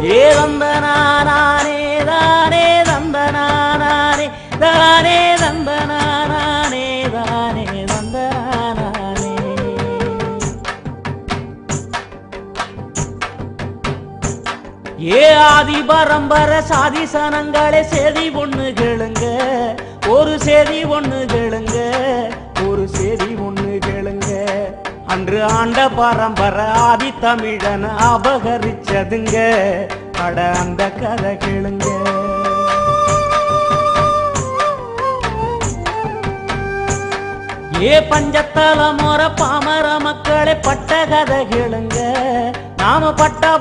ஏ தந்தனானே தானே தந்தனானே தானே தந்தனானே தானே தந்தனானே. ஏ ஆதி பரம்பர சாதி சனங்களே சேதி ஒண்ணு கேளுங்க, ஒரு சேதி ஒண்ணு கேளுங்க, ஒரு சேதி ஒண்ணு கேளுங்க. அன்று ஆண்ட பரம்பரை ஆதி தமிழன் அபகரிச்சதுங்க, அட அந்த கதை கேளுங்க. ஏ பஞ்சத்தல முறை பாமர மக்களே பட்ட கதை கேளுங்க, நாம பட்ட